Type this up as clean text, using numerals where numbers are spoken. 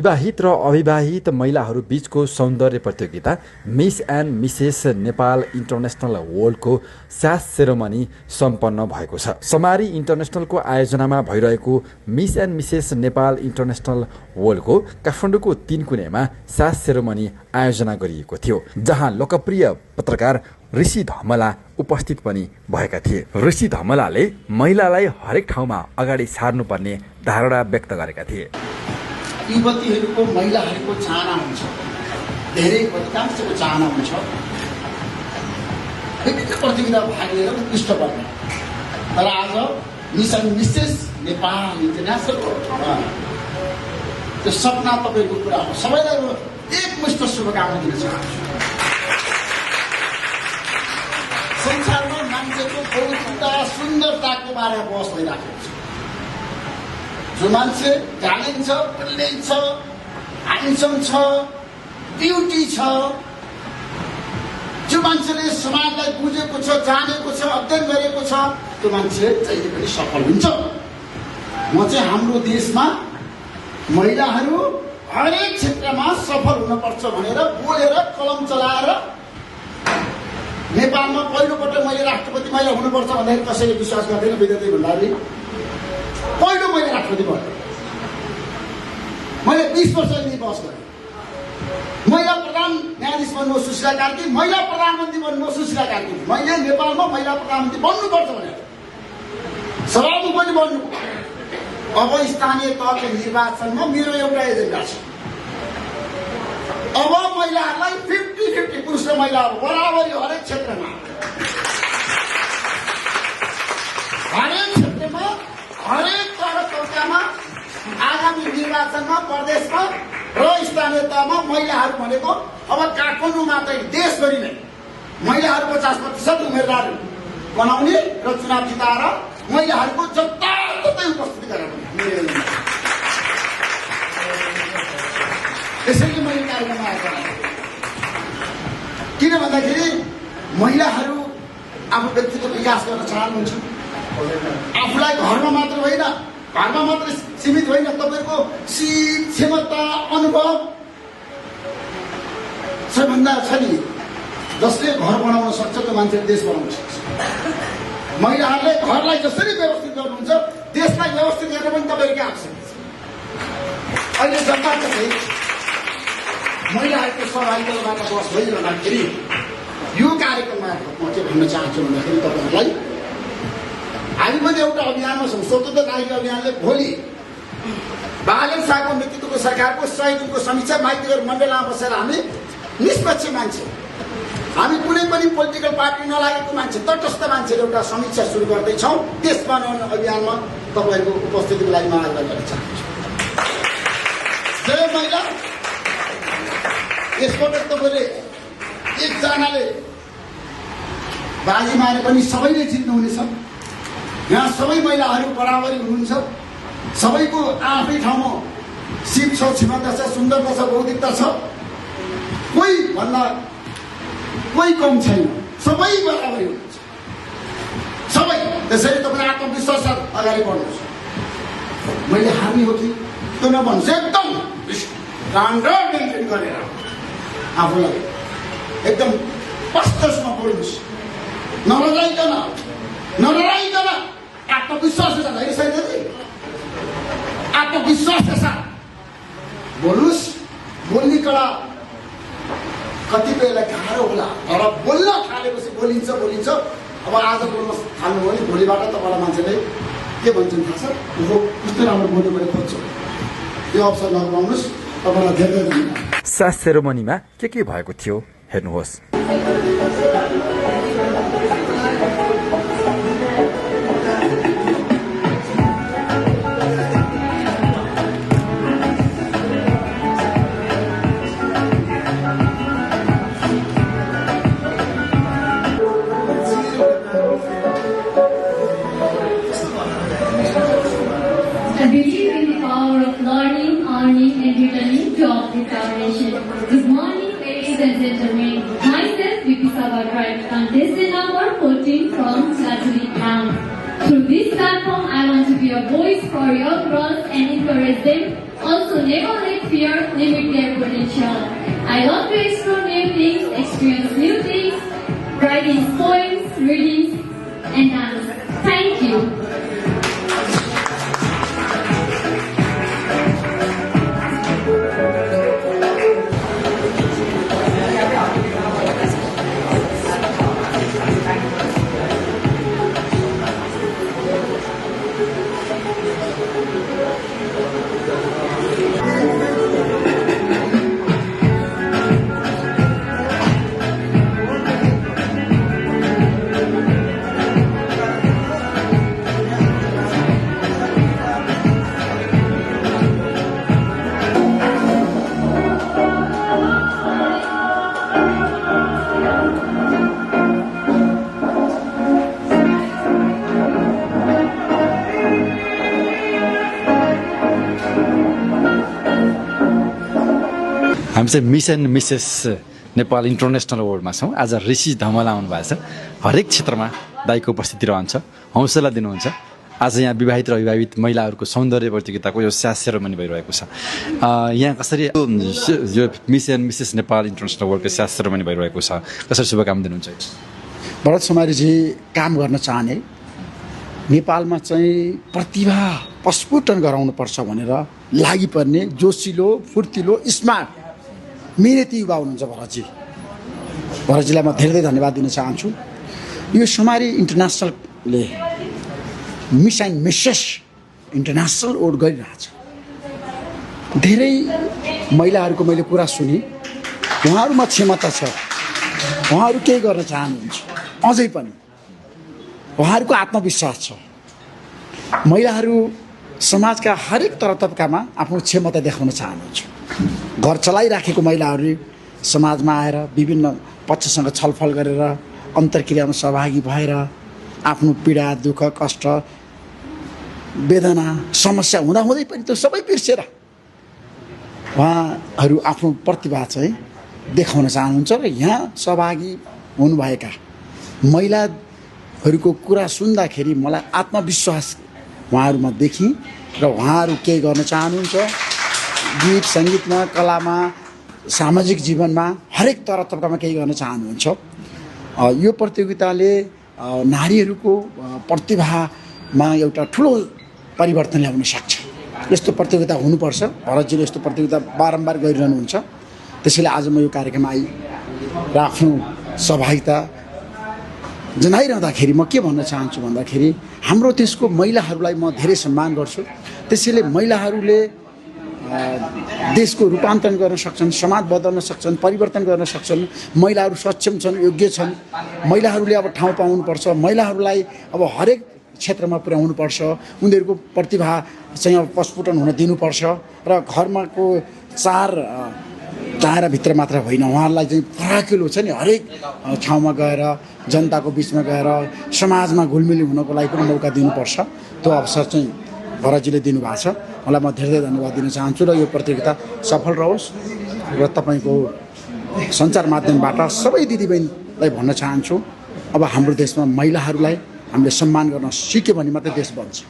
विवाहित र अविवाहित महिलाहरू बीचको सौन्दर्य प्रतियोगिता miss and Mrs Nepal international वर्ल्डको सास सेरोमनी सम्पन्न भएको छ। समारी इन्टरनेसनलको आयोजनामा भइरहेको miss and Mrs Nepal international वर्ल्डको काठमाडौँको 3 कुनेमा सास सेरोमनी आयोजना गरिएको थियो, जहाँ लोकप्रिय पत्रकार ऋषि धमला उपस्थित पनि भएका थिए। ऋषि धमलाले महिलालाई हरेक ठाउँमा अगाडि सार्नुपर्ने धारणा व्यक्त गरेका थिए। युवतीहरूको महिलाहरूको चाहना हुन्छ, धेरै अधिकांशको चाहना हुन्छ विभिन्न प्रतियोगिता भाग लिएर उत्कृष्ट बन्ने। तर आज miss and Mrs Nepal international त्यो सपना तपाईँको कुरा हो। सबैलाई एकमुष्ट शुभकामना दिन चाहन्छु। संसारमा मान्छेको पवित्रता सुन्दरताको बारेमा बहस भइराखेको छ। जो मान्छे ट्यालेन्ट छ, ब्रिलियन्ट छ, ह्यान्डसम छ, ब्युटी छ, जो मान्छेले समाजलाई बुझेको छ, जानेको छ, अध्ययन गरेको छ, त्यो मान्छे जहिले पनि सफल हुन्छ। म चाहिँ हाम्रो देशमा महिलाहरू हरेक क्षेत्रमा सफल हुनुपर्छ भनेर बोलेर कलम चलाएर नेपालमा पहिलोपटक मैले राष्ट्रपति महिला हुनुपर्छ भन्दाखेरि कसैले विश्वास गर्दैन। विद्यार्थी भन्दाखेरि पहिलो मैले राष्ट्रपति भयो। मैले 20 वर्ष यिनी बहस गरेँ। महिला प्रधान न्यायाधीश बन्नु सुशीला कार्की, महिला प्रधानमन्त्री बन्नु सुशीला कार्की। मैले नेपालमा महिला प्रधानमन्त्री बन्नुपर्छ भनेर सभामुख पनि बन्नु। अब स्थानीय तहको निर्वाचनमा मेरो एउटा एजेन्डा छ। अब महिलाहरूलाई 50-50 पुरुष र महिला बराबरी हरेक क्षेत्रमा हरेक तहमा आगामी निर्वाचनमा प्रदेशमा र स्थानीय तहमा महिलाहरू भनेको अब काठमाडौँ मात्रै देशभरि नै महिलाहरू 50% उम्मेदवार बनाउने र चुनाव जिताएर महिलाहरूको जताततै उपस्थिति गराउने। त्यसैले मैले कार्यक्रम आयोजना गरेँ। किन भन्दाखेरि महिलाहरू आफ्नो व्यक्तित्व विकास गर्न चाहनुहुन्छ। आफूलाई घरमा मात्र होइन, घरमा मात्र सीमित होइन, तपाईँको सिप क्षमता अनुभव सबैभन्दा छ नि जसले घर बनाउन सक्छ त्यो मान्छेले देश बनाउन सक्छ। महिलाहरूले घरलाई जसरी व्यवस्थित गर्नुहुन्छ देशलाई व्यवस्थित गर्न पनि तपाईँको आवश्यक छ। अहिले जताको चाहिँ महिलाहरूको सहभागिताबाट बहस भइरहँदाखेरि यो कार्यक्रममा म के भन्न चाहन्छु भन्दाखेरि तपाईँहरूलाई हामी पनि एउटा अभियानमा छौँ। स्वतन्त्र नागरिक अभियानले भोलि बालन शाहको नेतृत्वको सरकारको 100 दिनको समीक्षा माइतीहरू मण्डलमा बसेर हामी निष्पक्ष मान्छे, हामी कुनै पनि पोलिटिकल पार्टी नलागेको मान्छे, तटस्थ मान्छेले एउटा समीक्षा सुरु गर्दैछौँ। देश बनाउने अभियानमा तपाईँहरूको उपस्थितिको लागि म आग्रह गर्न चाहन्छु। जय महिला। यसपटक तपाईँले एकजनाले बाजी मारे पनि सबैले जित्नुहुनेछ। यहाँ सबै महिलाहरू बराबरी हुनुहुन्छ। सबैको आफ्नै ठाउँमा सिप छ, क्षमता छ, सुन्दरता छ, बौद्धिकता छ। कोही भन्दा कोही कम छैन, सबै बराबरी हुनुहुन्छ सबै। त्यसैले तपाईँ आत्मविश्वास अगाडि बढ्नुहोस्। मैले हार्ने हो कि त्यो नभन्नुहोस्। एकदम स्ट्यान्डर्ड मेन्टेन गरेर आफूलाई एकदम स्पष्टसँग बोल्नुहोस्। नडराइकन आत्मविश्वास छ। धैर्य छैन नि, आत्मविश्वासका साथ बोल्नुहोस्। बोल्ने कला कतिपयलाई गाह्रो होला, तर बोल्न थालेपछि बोलिन्छ। अब आज बोल्न थाल्नु भने भोलिबाट तपाईँलाई मान्छेले के भन्छन् थाहा छ, हो कस्तो राम्रो बोल्नु पनि खोज्छ। यो अवसर नगुमाउनुहोस्। तपाईँलाई धेरै धन्यवाद। सास सेरोमनीमा के भएको थियो हेर्नुहोस्। I believe in the power of learning, earning, and returning to determination. Good morning, ladies and gentlemen. Myself, VP Sabha Drive, contestant number 14 from Chajuli town. Through this platform, I want to be a voice for young girls and encourage them Also, never let fear limit their potential. I love to explore new things, experience new things, writing poems, readings, and dance. Thank you. हामी चाहिँ miss and Mrs Nepal international अवार्डमा छौँ। आज ऋषि धमल आउनु भएको छ। हरेक क्षेत्रमा दाइको उपस्थिति रहन्छ, हौसला दिनुहुन्छ। आज यहाँ विवाहित र अविवाहित महिलाहरूको सौन्दर्य प्रतियोगिताको यो स्यास सेरोमनी भइरहेको छ। यहाँ कसरी यो miss and Mrs Nepal international अवार्डको स्यास सेरोमनी भइरहेको छ, कसरी शुभकामना दिनुहुन्छ? भरत समारीजी काम गर्न चाहने, नेपालमा चाहिँ प्रतिभा प्रस्फुटन गराउनुपर्छ भनेर लागि पर्ने जोसिलो, फुर्तिलो, स्मार्ट मेहनती युवा हुनुहुन्छ भरतजी। भरतजीलाई म धेरै धन्यवाद दिन चाहन्छु। यो समारी इन्टरनेसनलले miss and Mrs international award गरिरहेछ। धेरै महिलाहरूको मैले कुरा सुने, उहाँहरूमा क्षमता छ, उहाँहरू केही गर्न चाहनुहुन्छ, अझै पनि उहाँहरूको आत्मविश्वास छ। महिलाहरू समाजका हरेक तबकामा आफ्नो क्षमता देखाउन चाहनुहुन्छ। घर चलाइराखेको महिलाहरूले समाजमा आएर विभिन्न पक्षसँग छलफल गरेर अन्तर्क्रियामा सहभागी भएर आफ्नो पीडा, दुःख, कष्ट, वेदना, समस्या हुँदाहुँदै पनि त्यो सबै बिर्सेर उहाँहरू आफ्नो प्रतिभा चाहिँ देखाउन चाहनुहुन्छ। र यहाँ सहभागी हुनुभएका महिलाहरूको कुरा सुन्दाखेरि मलाई आत्मविश्वास उहाँहरूमा देखिँ र उहाँहरू केही गर्न चाहनुहुन्छ। गीत सङ्गीतमा, कलामा, सामाजिक जीवनमा हरेक तबकामा केही गर्न चाहनुहुन्छ। यो प्रतियोगिताले नारीहरूको प्रतिभामा एउटा ठुलो परिवर्तन ल्याउन सक्छ। यस्तो प्रतियोगिता हुनुपर्छ। भरतजीले यस्तो प्रतियोगिता बारम्बार गरिरहनुहुन्छ। त्यसैले आज म यो कार्यक्रममा आइ र आफ्नो सहभागिता जनाइरहँदाखेरि म के भन्न चाहन्छु भन्दाखेरि हाम्रो देशको महिलाहरूलाई म धेरै सम्मान गर्छु। त्यसैले महिलाहरूले देशको रूपान्तरण गर्न सक्छन्, समाज बदल्न सक्छन्, परिवर्तन गर्न सक्छन्। महिलाहरू सक्षम छन्, योग्य छन्। महिलाहरूले अब ठाउँ पाउनुपर्छ। महिलाहरूलाई अब हरेक क्षेत्रमा पुर्याउनुपर्छ। उनीहरूको प्रतिभा चाहिँ अब प्रस्फुटन हुन दिनुपर्छ र घरमाको चारभित्र मात्र होइन, उहाँहरूलाई चाहिँ फराकिलो छ नि, हरेक ठाउँमा गएर जनताको बिचमा गएर समाजमा घुलमिल हुनको लागि पनि मौका दिनुपर्छ। त्यो अवसर चाहिँ भरतजीले दिनुभएको छ। मलाई म धेरै धन्यवाद दिन चाहन्छु र यो प्रतियोगिता सफल रहोस् र तपाईँको सञ्चार माध्यमबाट सबै दिदीबहिनीलाई भन्न चाहन्छु, अब हाम्रो देशमा महिलाहरूलाई हामीले सम्मान गर्न सिक्यो भने मात्रै देश बन्छ।